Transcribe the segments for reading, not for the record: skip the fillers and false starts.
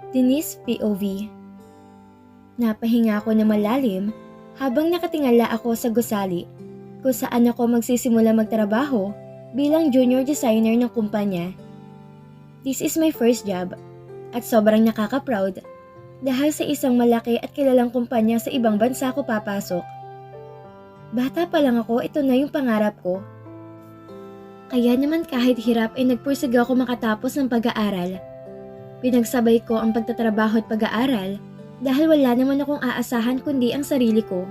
Denise POV. Napahinga ako na malalim habang nakatingala ako sa gusali kung saan ako magsisimula magtrabaho bilang junior designer ng kumpanya. This is my first job at sobrang nakaka-proud dahil sa isang malaki at kilalang kumpanya sa ibang bansa ako papasok. Bata pa lang ako, ito na yung pangarap ko. Kaya naman kahit hirap ay nagpursige ako makatapos ng pag-aaral. Pinagsabay ko ang pagtatrabaho at pag-aaral dahil wala naman akong aasahan kundi ang sarili ko.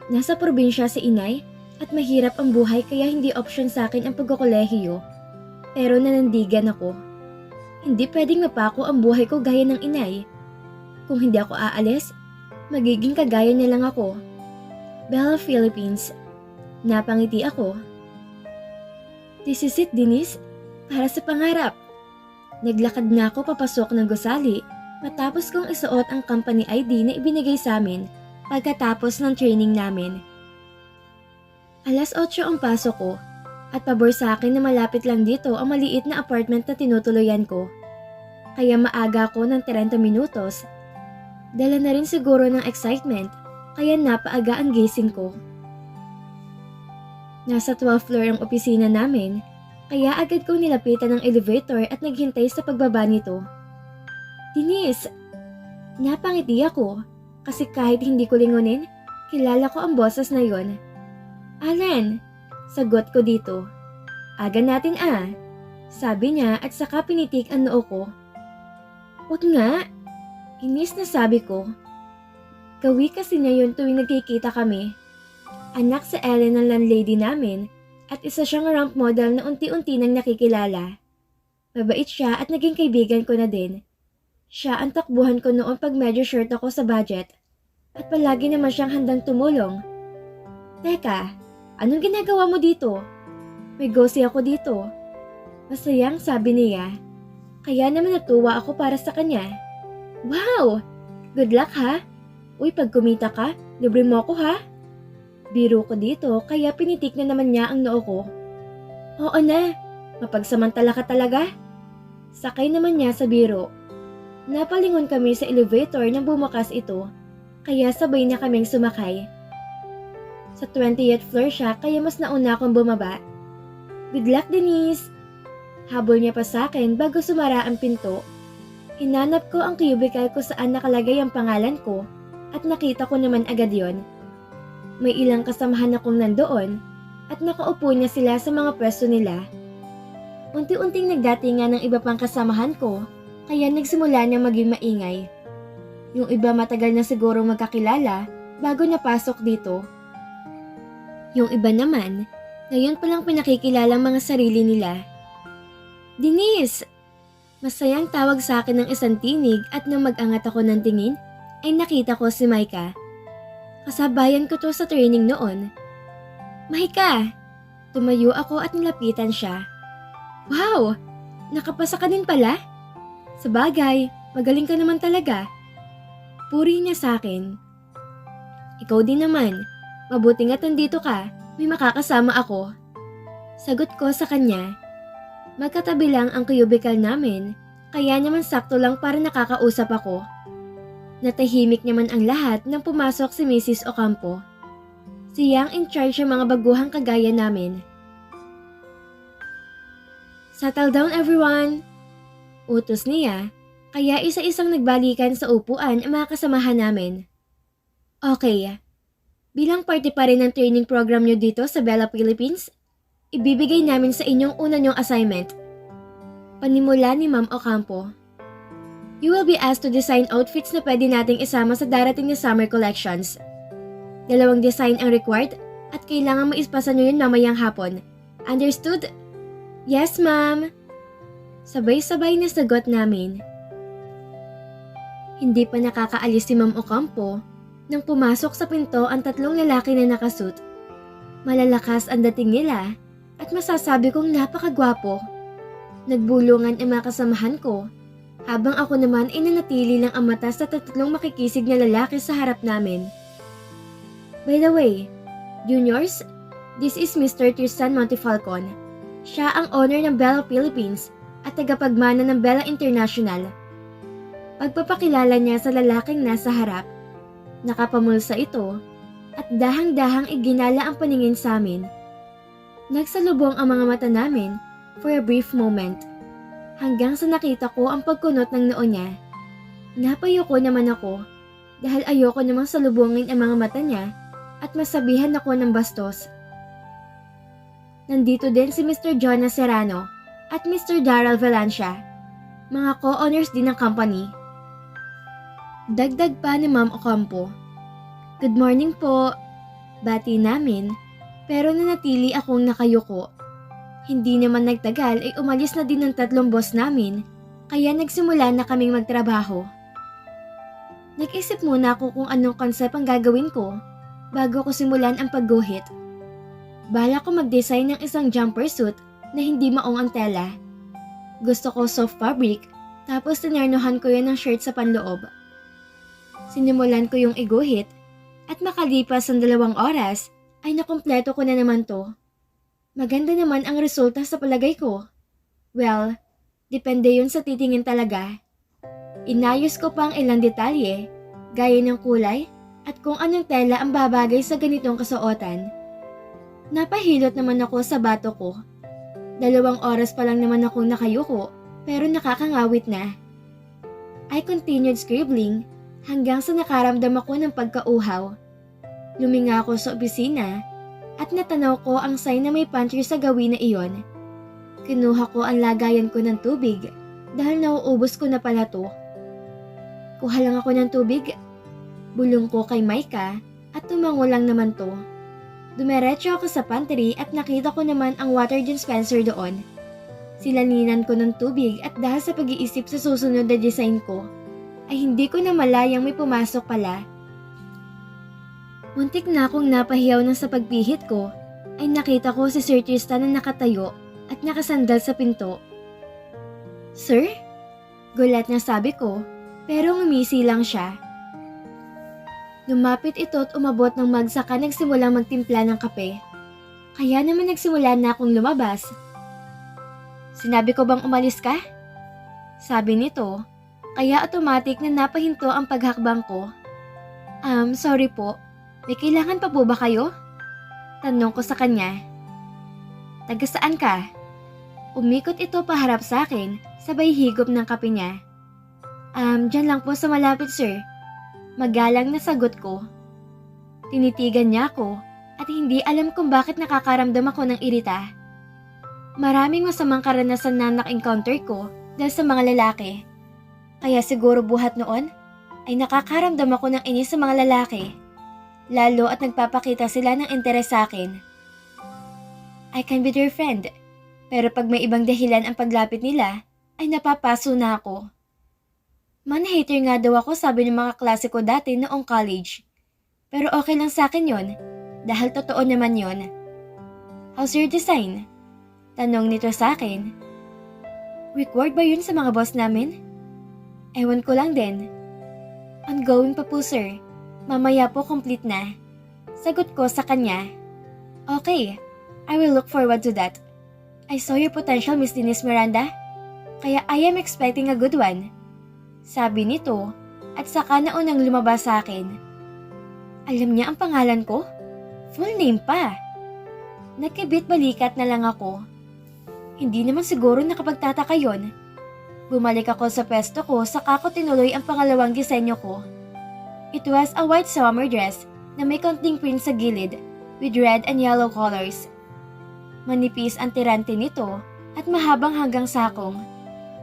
Nasa probinsya si inay at mahirap ang buhay kaya hindi option sa akin ang pagkokolehiyo. Pero nanandigan ako. Hindi pwedeng mapako ang buhay ko gaya ng inay. Kung hindi ako aalis, magiging kagaya niya lang ako. Bella Philippines. Napangiti ako. This is it, Denise. Para sa pangarap. Naglakad na ako papasok ng gusali matapos kong isuot ang company ID na ibinigay sa amin pagkatapos ng training namin. 8:00 ang pasok ko at pabor sa akin na malapit lang dito ang maliit na apartment na tinutuluyan ko. Kaya maaga ako ng 30 minutos. Dala na rin siguro ng excitement kaya napaaga ang gising ko. Nasa 12th floor ang opisina namin. Kaya agad kong nilapitan ng elevator at naghintay sa pagbaba nito. Denise! Napangiti ako kasi kahit hindi ko lingunin, kilala ko ang boses na yon. Alan! Sagot ko dito. Aga natin sabi niya at saka pinitik ang noo ko. Wag nga! Inis na sabi ko. Gawi kasi niya yun tuwing nagkikita kami. Anak sa Ellen ng landlady namin. At isa siyang ramp model na unti-unti nang nakikilala. Mabait siya at naging kaibigan ko na din. Siya ang takbuhan ko noon pag medyo short ako sa budget. At palagi naman siyang handang tumulong. Teka, anong ginagawa mo dito? May gosi ako dito. Masayang sabi niya. Kaya naman natuwa ako para sa kanya. Wow! Good luck ha? Uy, pag kumita ka, libre mo ako ha? Biro ko dito kaya pinitik na naman niya ang noo ko. Oo na, mapagsamantala ka talaga. Sakay naman niya sa biro. Napalingon kami sa elevator nang bumukas ito, kaya sabay na kaming sumakay. Sa 20th floor siya kaya mas nauna akong bumaba. Good luck, Denise! Habol niya pa sa akin bago sumara ang pinto. Hinanap ko ang cubicle ko saan nakalagay ang pangalan ko at nakita ko naman agad yon. May ilang kasamahan akong nandoon at nakaupo niya sila sa mga pwesto nila. Unti-unting nagdatingan ng iba pang kasamahan ko kaya nagsimula na maging maingay. Yung iba matagal na siguro magkakilala bago napasok dito. Yung iba naman, ngayon palang pinakikilalang mga sarili nila. Denise! Masayang tawag sa akin ng isang tinig at nang mag-angat ako ng tingin ay nakita ko si Micah. Kasabayan ko to sa training noon. Mahika! Tumayo ako at nilapitan siya. Wow! Nakapasa ka din pala? Sabagay, magaling ka naman talaga. Puri niya sa akin. Ikaw din naman. Mabuti nga't nandito ka, may makakasama ako. Sagot ko sa kanya. Magkatabi lang ang cubicle namin, kaya naman sakto lang para nakakausap ako. Natahimik naman ang lahat nang pumasok si Mrs. Ocampo. Siya ang in charge ng mga baguhang kagaya namin. Settle down everyone! Utos niya, kaya isa-isang nagbalikan sa upuan ang mga kasamahan namin. Okay, bilang parte pa rin ng training program nyo dito sa Bella Philippines, ibibigay namin sa inyong una nyong assignment. Panimula ni Ma'am Ocampo. You will be asked to design outfits na pwede nating isama sa darating na summer collections. 2 design ang required at kailangan maispasa nyo yun mamayang hapon. Understood? Yes, ma'am. Sabay-sabay na sagot namin. Hindi pa nakakaalis si Ma'am Ocampo nang pumasok sa pinto ang 3 lalaki na nakasuit. Malalakas ang dating nila at masasabi kong napakagwapo. Nagbulungan ang mga kasamahan ko. Habang ako naman ay nanatili lang ang mata sa 3 makikisig na lalaki sa harap namin. By the way, juniors, this is Mr. Tristan Montefalcon. Siya ang owner ng Bella Philippines at tagapagmana ng Bella International. pagpapakilala niya sa lalaking nasa harap. Nakapamulsa ito at dahang-dahang iginala ang paningin sa amin. Nagsalubong ang mga mata namin for a brief moment hanggang sa nakita ko ang pagkunot ng noo niya. Napayuko naman ako dahil ayoko namang salubungin ang mga mata niya at masabihan ako ng bastos. Nandito din si Mr. Jonas Serrano at Mr. Daryl Valencia, mga co-owners din ng company. Dagdag pa ni Ma'am Ocampo. Good morning po. Bati namin, pero nanatili akong nakayuko. Hindi naman nagtagal ay umalis na din ng 3 boss namin, kaya nagsimula na kaming magtrabaho. Nag-isip muna ako kung anong concept ang gagawin ko bago ko simulan ang pagguhit. Bala ko mag-design ng isang jumper suit na hindi maong ang tela. Gusto ko soft fabric, tapos tinernohan ko yun ng shirt sa panloob. Sinimulan ko yung iguhit at makalipas ang 2 oras ay nakumpleto ko na naman to. Maganda naman ang resulta sa palagay ko. Well, depende yun sa titingin talaga. Inayos ko pa ang ilang detalye, gaya ng kulay at kung anong tela ang babagay sa ganitong kasuotan. Napahilot naman ako sa bato ko. 2 oras pa lang naman akong nakayuko pero nakakangawit na. I continued scribbling hanggang sa nakaramdam ako ng pagkauhaw. Luminga ako sa opisina at natanaw ko ang sign na may pantry sa gawin na iyon. Kinuha ko ang lagayan ko ng tubig dahil nauubos ko na pala to. Kuha lang ako ng tubig, bulong ko kay Micah at tumango lang naman to. Dumiretso ako sa pantry at nakita ko naman ang water dispenser doon. Silaninan ko ng tubig at dahil sa pag-iisip sa susunod na design ko, ay hindi ko na malayang may pumasok pala. Muntik na akong napahiyaw na sa pagpihit ko, ay nakita ko si Sir Tristan na nakatayo at nakasandal sa pinto. Sir? Gulat na sabi ko, pero ngumisi lang siya. Lumapit ito at umabot ng mug saka nagsimulang magtimpla ng kape. Kaya naman nagsimula na akong lumabas. Sinabi ko bang umalis ka? Sabi nito, kaya automatic na napahinto ang paghakbang ko. Sorry po. May kailangan pa po ba kayo? Tanong ko sa kanya. Taga saan ka? Umikot ito paharap sa akin, sabay higop ng kape niya. Dyan lang po sa malapit sir. Magalang na sagot ko. Tinitigan niya ako at hindi alam kung bakit nakakaramdam ako ng irita. Maraming masamang karanasan na nak-encounter ko dahil sa mga lalaki. Kaya siguro buhat noon ay nakakaramdam ako ng inis sa mga lalaki. Lalo at nagpapakita sila ng interes sa akin. I can be their friend, pero pag may ibang dahilan ang paglapit nila, ay napapaso na ako. Man-hater nga daw ako sabi ng mga klase ko dati noong college. Pero okay lang sa akin yon, dahil totoo naman yon. How's your design? Tanong nito sa akin. Record ba yun sa mga boss namin? Ewan ko lang din. Ongoing pa po sir. Mamaya po complete na. Sagot ko sa kanya. Okay, I will look forward to that. I saw your potential, Miss Denise Miranda. Kaya I am expecting a good one. Sabi nito at saka na unang lumabas sa akin. Alam niya ang pangalan ko? Full name pa. Nagkibit balikat na lang ako. Hindi naman siguro nakapagtataka yon. Bumalik ako sa pwesto ko saka ko tinuloy ang pangalawang disenyo ko. It was a white summer dress na may konting print sa gilid with red and yellow colors. Manipis ang tirante nito at mahabang hanggang sakong,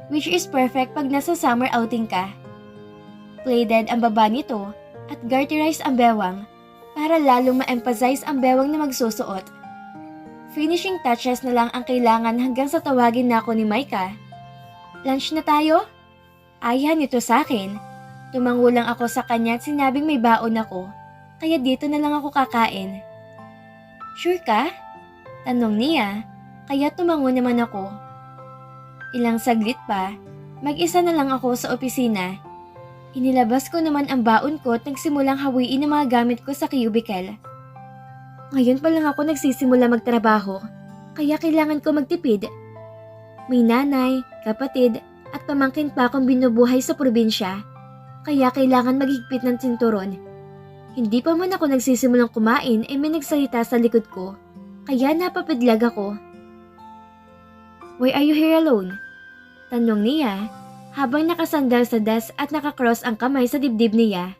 which is perfect pag nasa summer outing ka. Plaided ang baba nito at garterized ang bewang para lalong ma-emphasize ang bewang na magsusuot. Finishing touches na lang ang kailangan hanggang sa tawagin na ako ni Micah. Lunch na tayo? Ayaw nito sa akin. Tumango lang ako sa kanya at sinabing may baon ako, kaya dito na lang ako kakain. Sure ka? Tanong niya, kaya tumango naman ako. Ilang saglit pa, mag-isa na lang ako sa opisina. Inilabas ko naman ang baon ko at nagsimulang hawiin ang mga gamit ko sa cubicle. Ngayon pa lang ako nagsisimula magtrabaho, kaya kailangan ko magtipid. May nanay, kapatid, at pamangkin pa akong binubuhay sa probinsya. kaya kailangan maghigpit ng sinturon. Hindi pa man ako nagsisimulang kumain ay may nagsalita sa likod ko, kaya napapidlag ako. "Why are you here alone?" Tanong niya habang nakasandal sa desk at nakakross ang kamay sa dibdib niya.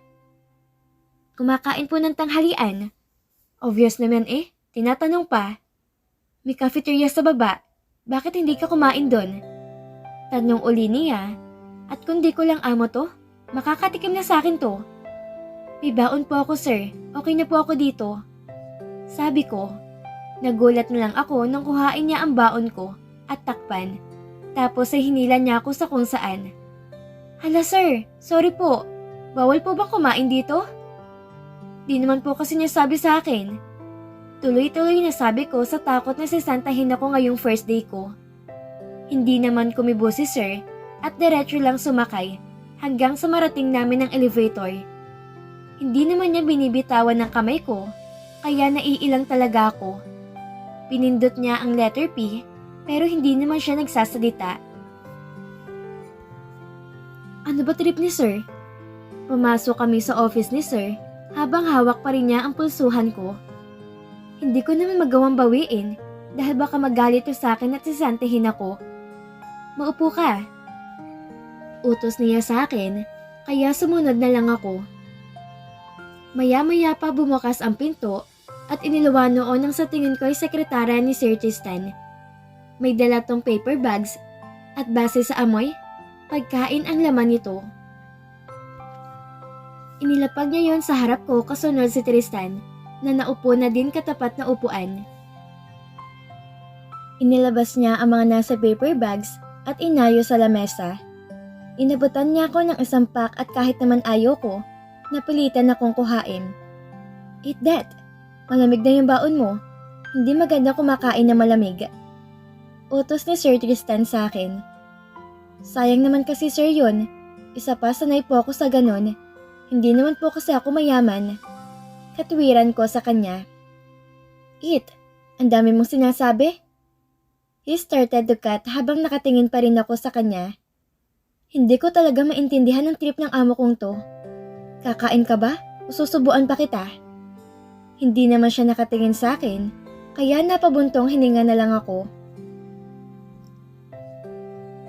"Kumakain po ng tanghalian." Obvious naman tinatanong pa. "May cafeteria sa baba, bakit hindi ka kumain doon?" Tanong uli niya, at kung di ko lang amo to, makakatikim na sa akin to. "May baon po ako sir, okay na po ako dito." Sabi ko. Nagulat na lang ako nang kuhain niya ang baon ko at takpan. Tapos ay hinila niya ako sa kung saan. "Hala sir, sorry po. Bawal po bang kumain dito?" Di naman po kasi niya sabi sa akin. Tuloy-tuloy na sabi ko sa takot na sisantahin ako ngayong first day ko. Hindi naman kumibo si sir at diretso lang sumakay hanggang sa marating namin ang elevator. Hindi naman niya binibitawan ng kamay ko, kaya naiilang talaga ako. Pinindot niya ang letter P pero hindi naman siya nagsasalita. "Ano ba trip ni sir?" Pumasok kami sa office ni sir habang hawak pa rin niya ang pulsuhan ko. Hindi ko naman magawang bawiin dahil baka magalit sa akin at sisantihin ako. "Maupo ka." Utos niya sa akin, kaya sumunod na lang ako. Maya-maya pa bumukas ang pinto at iniluwa noon ang sa tingin ko ay sekretara ni Sir Tristan. May dala tong paper bags at base sa amoy, pagkain ang laman nito. Inilapag niya yon sa harap ko kasunod si Tristan na naupo na din katapat na upuan. Inilabas niya ang mga nasa paper bags at inayo sa lamesa. Inabutan niya ako ng isang pack at kahit naman ayoko, napilitan akong kuhain. "Eat that. Malamig na yung baon mo. Hindi maganda kumakain na malamig." Utos ni Sir Tristan sa akin. Sayang naman kasi sir yun. Isa pa sanay po ako sa ganon. Hindi naman po kasi ako mayaman. Katwiran ko sa kanya. "Eat. Ang dami mong sinasabi." He started to cut habang nakatingin pa rin ako sa kanya. Hindi ko talaga maintindihan ang trip ng amo kong to. "Kakain ka ba? O susubuan pa kita?" Hindi naman siya nakatingin sa akin, kaya napabuntong hininga na lang ako.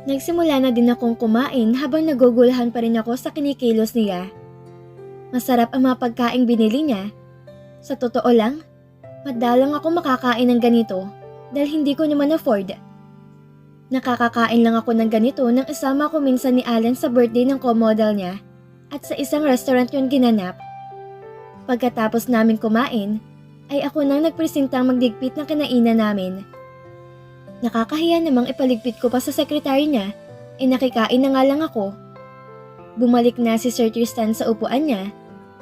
Nagsimula na din akong kumain habang nagugulahan pa rin ako sa kinikilos niya. Masarap ang mga pagkaing binili niya. Sa totoo lang, madalang ako makakain ng ganito dahil hindi ko naman afford. Nakakakain lang ako ng ganito nang isama ko minsan ni Alan sa birthday ng co-model niya at sa isang restaurant yun ginanap. Pagkatapos namin kumain, ay ako nang nagpresentang magdigpit ng kinainan namin. Nakakahiya namang ipaligpit ko pa sa sekretary niya, nakikain na nga lang ako. Bumalik na si Sir Tristan sa upuan niya,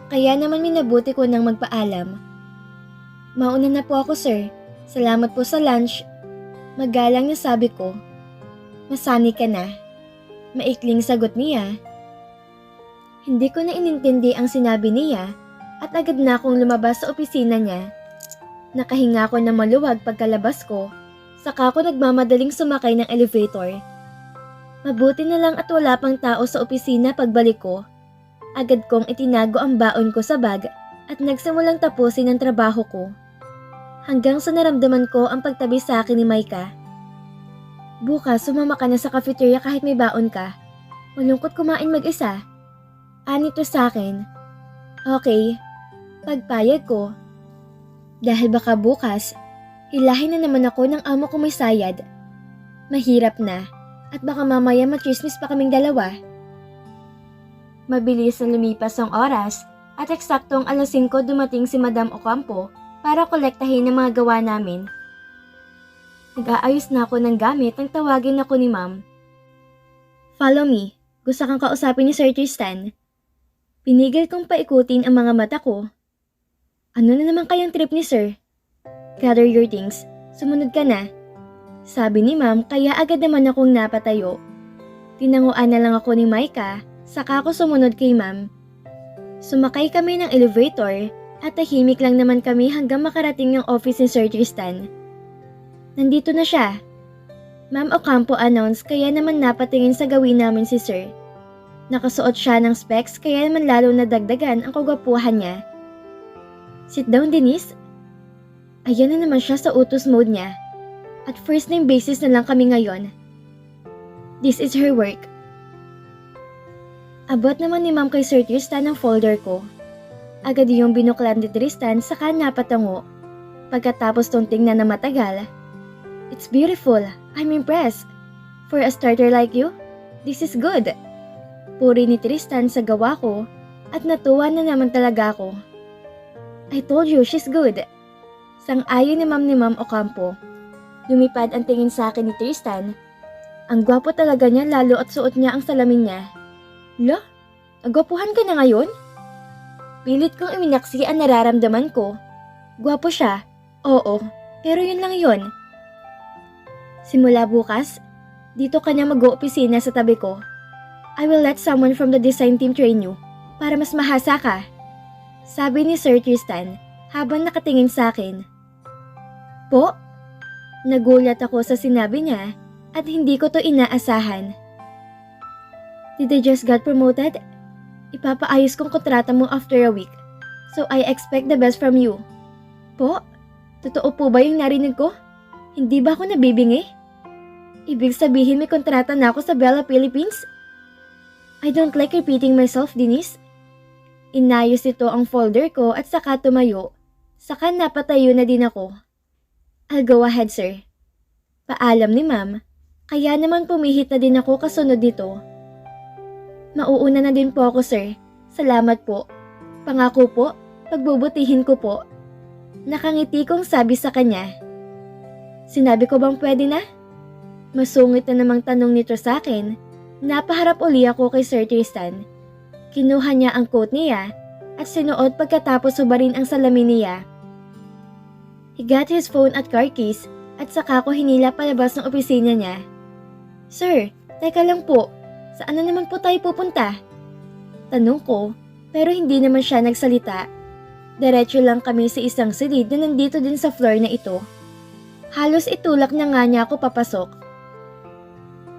kaya naman minabuti ko nang magpaalam. "Mauna na po ako sir, salamat po sa lunch." Magalang na sabi ko. "Masani ka na." Maikling sagot niya. Hindi ko na inintindi ang sinabi niya at agad na akong lumabas sa opisina niya. Nakahinga ko na maluwag pagkalabas ko, saka ako nagmamadaling sumakay ng elevator. Mabuti na lang at wala pang tao sa opisina pagbalik ko. Agad kong itinago ang baon ko sa bag at nagsimulang tapusin ang trabaho ko. Hanggang sa naramdaman ko ang pagtabi sa akin ni Maika. "Bukas sumama ka na sa cafeteria kahit may baon ka. Malungkot kumain mag-isa." Anito sa akin. Okay, pagpayag ko. Dahil baka bukas, hilahin na naman ako ng amo ko may sayad. Mahirap na at baka mamaya machismis pa kaming dalawa. Mabilis na lumipas ang oras at eksaktong 5:00 dumating si Madam Ocampo para kolektahin ang mga gawa namin. Nag-aayos na ako ng gamit nang tawagin ako ni Ma'am. "Follow me. Gusto kang kausapin ni Sir Tristan." Pinigil kong paikutin ang mga mata ko. "Ano na naman kayang trip ni Sir?" "Gather your things. Sumunod ka na." Sabi ni Ma'am kaya agad naman akong napatayo. Tinanguan na lang ako ni Maika, saka ako sumunod kay Ma'am. Sumakay kami ng elevator at tahimik lang naman kami hanggang makarating ang office ni Sir Tristan. Nandito na siya. Ma'am Ocampo announce kaya naman napatingin sa gawin namin si Sir. Nakasuot siya ng specs kaya naman lalo nadagdagan ang kagwapuhan niya. Sit down, Denise. Ayan na naman siya sa utos mode niya. At first name basis na lang kami ngayon. This is her work. Abot naman ni Ma'am kay Sir Tristan ang folder ko. Agad yung binuklan ni Tristan saka napatango. Pagkatapos tong tingnan na matagal. It's beautiful. I'm impressed. For a starter like you, this is good. Puri ni Tristan sa gawa ko at natuwa na naman talaga ako. I told you, she's good. Sang-ayon ni Ma'am Ocampo. Lumipad ang tingin sa akin ni Tristan. Ang gwapo talaga niya lalo at suot niya ang salamin niya. Lo, agwapuhan ka na ngayon? Pilit kong iminaksi ang nararamdaman ko. Gwapo siya, oo, pero yun lang yun. Simula bukas, dito ka na mag-oopisina sa tabi ko. I will let someone from the design team train you para mas mahasa ka. Sabi ni Sir Tristan habang nakatingin sa akin. Po? Nagulat ako sa sinabi niya at hindi ko to inaasahan. Did I just got promoted? Ipapaayos kong kontrata mo after a week. So I expect the best from you. Po? Totoo po ba yung narinig ko? Hindi ba ako nabibingi? Ibig sabihin may kontrata na ako sa Bella Philippines? I don't like repeating myself, Denise. Inayos nito ang folder ko at saka tumayo. Saka napatayo na din ako. I'll go ahead, sir. Paalam ni Ma'am, kaya naman pumihit na din ako kasunod nito. Mauuna na din po ako, sir. Salamat po. Pangako po, pagbubutihin ko po. Nakangiti kong sabi sa kanya. Sinabi ko bang pwede na? Masungit na namang tanong nito sa akin. Napaharap uli ako kay Sir Tristan. Kinuha niya ang coat niya at sinuot pagkatapos hubarin ang salamin niya. He got his phone at car keys at saka ko hinila palabas ng opisina niya. Sir, teka lang po, saan na naman po tayo pupunta? Tanong ko, pero hindi naman siya nagsalita. Diretso lang kami sa isang silid na nandito din sa floor na ito. Halos itulak na nga niya ako papasok.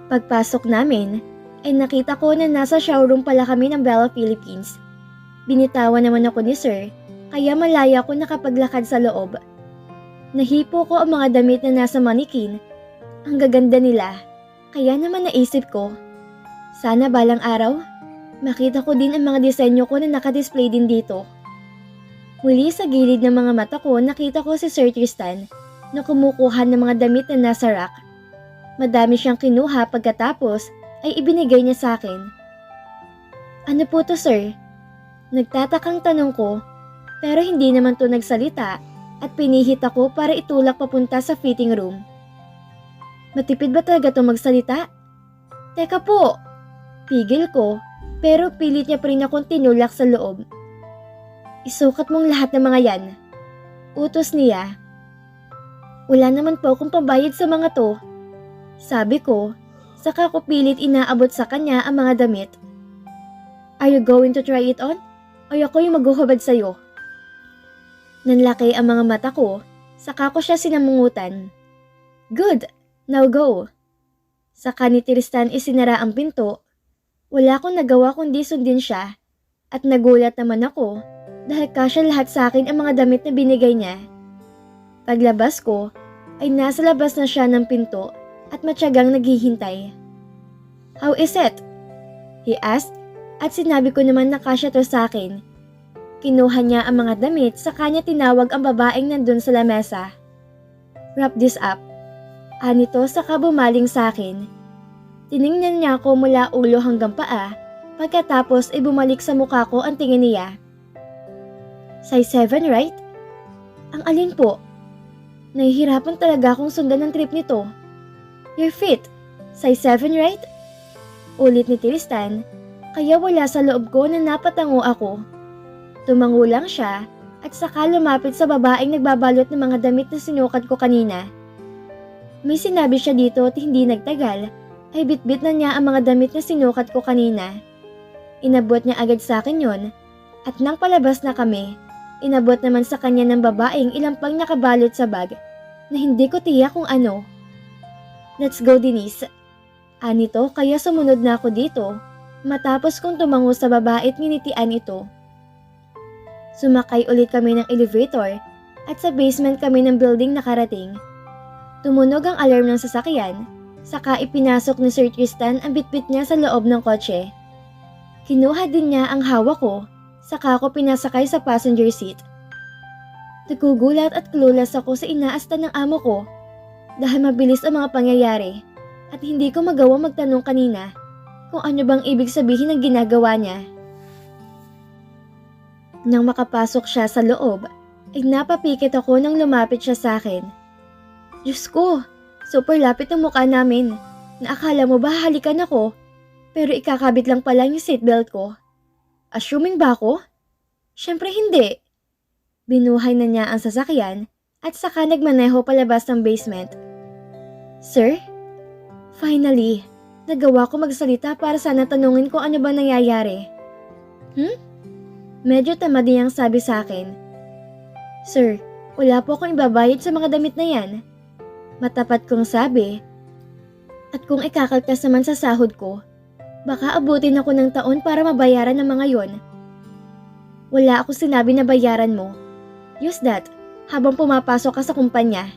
Pagpasok namin, ay nakita ko na nasa showroom pala kami ng Bella Philippines. Binitawan naman ako ni Sir, kaya malaya ako nakapaglakad sa loob. Nahipo ko ang mga damit na nasa manikin. Ang gaganda nila, kaya naman naisip ko. Sana balang araw, makita ko din ang mga disenyo ko na nakadisplay din dito. Muli sa gilid ng mga mata ko nakita ko si Sir Tristan na kumukuha ng mga damit na nasa rack. Madami siyang kinuha pagkatapos ay ibinigay niya sa akin. Ano po to, sir? Nagtatakang tanong ko, pero hindi naman to nagsalita at pinihit ako para itulak papunta sa fitting room. Matipid ba talaga to magsalita? Teka po! Pigil ko, pero pilit niya pa rin akong tinulak sa loob. Isukat mong lahat ng mga yan. Utos niya. Wala naman po akong pambayad sa mga to. Sabi ko, saka ko pilit inaabot sa kanya ang mga damit. Are you going to try it on? O ako yung maghuhubad sa'yo? Nanlaki ang mga mata ko, saka ko siya sinamungutan. Good, now go. Saka ni Tristan isinara ang pinto. Wala akong nagawa kundi sundin siya. At nagulat naman ako dahil kasya lahat sa akin ang mga damit na binigay niya. Paglabas ko, ay nasa labas na siya ng pinto at matyagang naghihintay. How is it? He asked at sinabi ko naman na kasya to sa akin. Kinuha niya ang mga damit saka niya tinawag ang babaeng nandun sa lamesa. Wrap this up. Anito saka bumaling sa akin. Tiningnan niya ako mula ulo hanggang paa pagkatapos ay bumalik sa mukha ko ang tingin niya. Size 7, right? Ang alin po? Nahihirapan talaga akong sundan ng trip nito. You're fit. Size 7, right? Ulit ni Tristan, kaya wala sa loob ko na napatango ako. Tumango lang siya at saka lumapit sa babaeng nagbabalot ng mga damit na sinukat ko kanina. May sinabi siya dito at hindi nagtagal ay bitbit na niya ang mga damit na sinukat ko kanina. Inabot niya agad sa akin yon at nang palabas na kami, inabot naman sa kanya ng babaeng ilang pang nakabalot sa bag na hindi ko tiyak kung ano. Let's go, Denise. Anito kaya sumunod na ako dito Matapos kong tumango sa babae at nginitian ito. Sumakay ulit kami ng elevator at sa basement kami ng building nakarating. Tumunog ang alarm ng sasakyan, saka ipinasok ni Sir Tristan ang bitbit niya sa loob ng kotse. Kinuha din niya ang hawak ko, saka ako pinasakay sa passenger seat. Nagugulat at clueless ako sa inaasta ng amo ko dahil mabilis ang mga pangyayari at hindi ko magawa magtanong kanina kung ano bang ibig sabihin ng ginagawa niya. Nang makapasok siya sa loob, ay napapikit ako nang lumapit siya sa akin. Diyos ko, super lapit ang mukha namin. Naakala mo ba halikan ako? Pero ikakabit lang pala yung seatbelt ko. Assuming ba ako? Siyempre hindi. Binuhay na niya ang sasakyan at saka nagmaneho palabas ng basement. Sir? Finally, nagawa ko magsalita para sana tanungin ko ano bang nangyayari. Medyo tamad niyang sabi sa akin. Sir, wala po akong ibabayad sa mga damit na yan. Matapat kong sabi. At kung ikakaltas naman sa sahod ko, baka abutin ako ng taon para mabayaran ng mga yon. Wala ako sinabi na bayaran mo. Use that habang pumapasok ka sa kumpanya.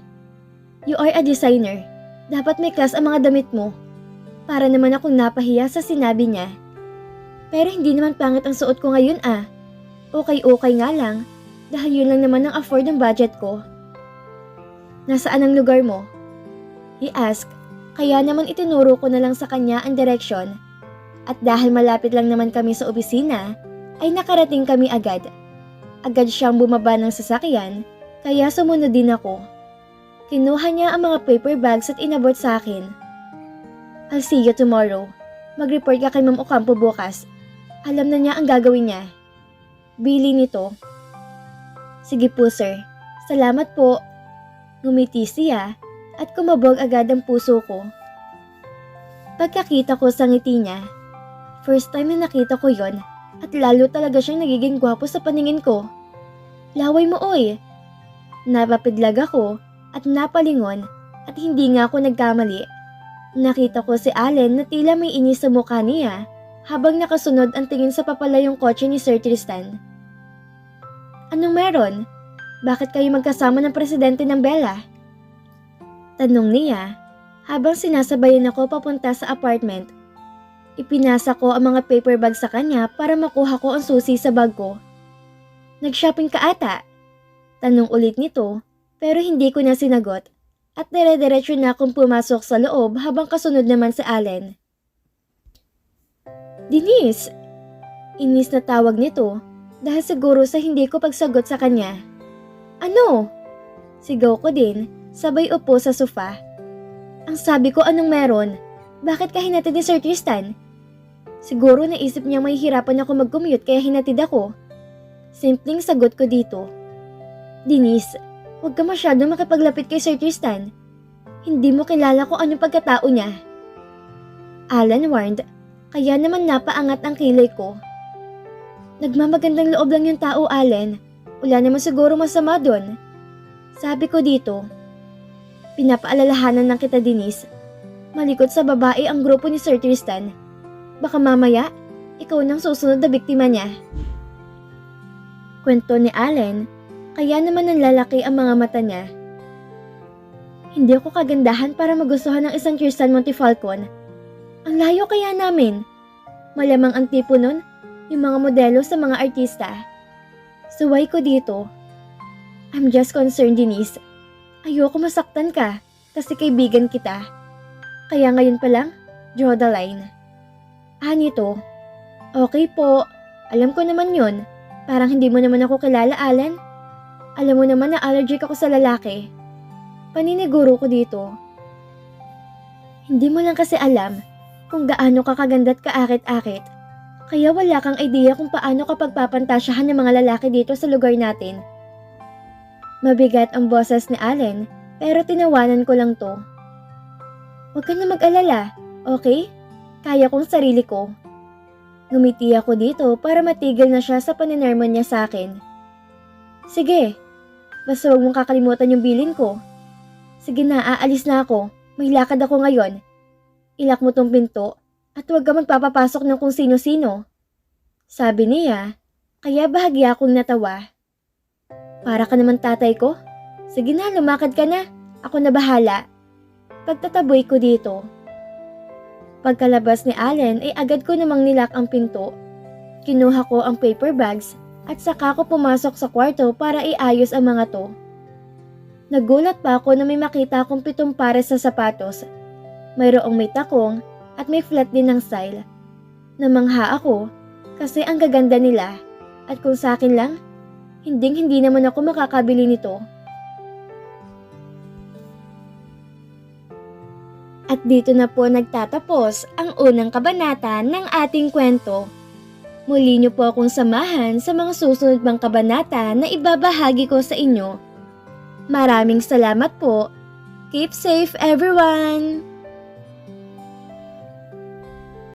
You are a designer. Dapat may class ang mga damit mo. Para naman akong napahiya sa sinabi niya. Pero hindi naman pangit ang suot ko ngayon ah. Okay nga lang dahil yun lang naman ang afford ng budget ko. Nasaan ang lugar mo? He asked, kaya naman itinuro ko na lang sa kanya ang direksyon. At dahil malapit lang naman kami sa opisina, ay nakarating kami agad. Agad siyang bumaba ng sasakyan, kaya sumunod din ako. Kinuha niya ang mga paper bags at inabot sa akin. I'll see you tomorrow. Mag-report ka kay Ma'am Ocampo bukas. Alam na niya ang gagawin niya. Bili nito. Sige po sir, salamat po. Ngumiti siya at kumabog agad ang puso ko. Pagkakita ko sa ngiti niya, first time na nakita ko yon at lalo talaga siyang nagiging gwapo sa paningin ko. Laway mo oy! Napapidlag ako at napalingon at hindi nga ako nagkamali. Nakita ko si Allen na tila may inis sa mukha niya habang nakasunod ang tingin sa papalayong kotse ni Sir Tristan. Anong meron? Bakit kayo magkasama ng presidente ng Bella? Tanong niya habang sinasabayan ako papunta sa apartment. Ipinasa ko ang mga paper bag sa kanya para makuha ko ang susi sa bag ko. Nag-shopping ka ata? Tanong ulit nito pero hindi ko na sinagot at dire-diretso na akong pumasok sa loob habang kasunod naman si Allen. Denise! Inis na tawag nito dahil siguro sa hindi ko pagsagot sa kanya. Ano? Sigaw ko din, sabay upo sa sofa. Ang sabi ko anong meron? Bakit ka hinatid ni Sir Tristan? Siguro naisip niya may hirapan ako mag-commute kaya hinatid ako. Simpleng sagot ko dito. Denise, huwag ka masyadong makipaglapit kay Sir Tristan. Hindi mo kilala kung anong pagkatao niya. Alan warned, kaya naman napaangat ang kilay ko. Nagmamagandang loob lang yung tao, Allen. Wala naman siguro masama doon. Sabi ko dito. Pinapaalalahanan ng kita, Denise. Malikot sa babae ang grupo ni Sir Tristan. Baka mamaya, ikaw nang susunod na biktima niya. Kwento ni Allen, kaya naman nanlalaki ang mga mata niya. Hindi ako kagandahan para magustuhan ng isang Tristan Montefalcon. Ang layo kaya namin. Malamang ang tipo nun, yung mga modelo sa mga artista. Suway ko dito. I'm just concerned, Denise. Ayoko masaktan ka kasi kaibigan kita. Kaya ngayon pa lang, draw the line. Nito. Okay po, alam ko naman yun. Parang hindi mo naman ako kilala, Allen. Alam mo naman na allergic ako sa lalaki. Paniniguro ko dito. Hindi mo lang kasi alam kung gaano ka kaganda't kaakit-akit. Kaya wala kang idea kung paano ka pagpapantasyahan ng mga lalaki dito sa lugar natin. Mabigat ang boses ni Allen, pero tinawanan ko lang to. Huwag ka na mag-alala, okay? Kaya kong sarili ko. Ngumiti ako dito para matigil na siya sa paninermon niya sa akin. Sige, basta huwag mong kakalimutan yung bilin ko. Sige na, aalis na ako. May lakad ako ngayon. Ilak mo tong pinto At huwag ka magpapapasok ng kung sino-sino. Sabi niya, kaya bahagya akong natawa. Para ka naman tatay ko? Sige na, lumakad ka na. Ako na bahala. Pagtataboy ko dito. Pagkalabas ni Allen ay agad ko namang nilak ang pinto. Kinuha ko ang paper bags at saka ko pumasok sa kwarto para iayos ang mga to. Nagulat pa ako na may makita akong 7 pares sa sapatos. Mayroong may takong at may flat din ng style. Namangha ako kasi ang gaganda nila at kung sa akin lang, hindi naman ako makakabili nito. At dito na po nagtatapos ang unang kabanata ng ating kwento. Muli niyo po akong samahan sa mga susunod pang kabanata na ibabahagi ko sa inyo. Maraming salamat po. Keep safe everyone!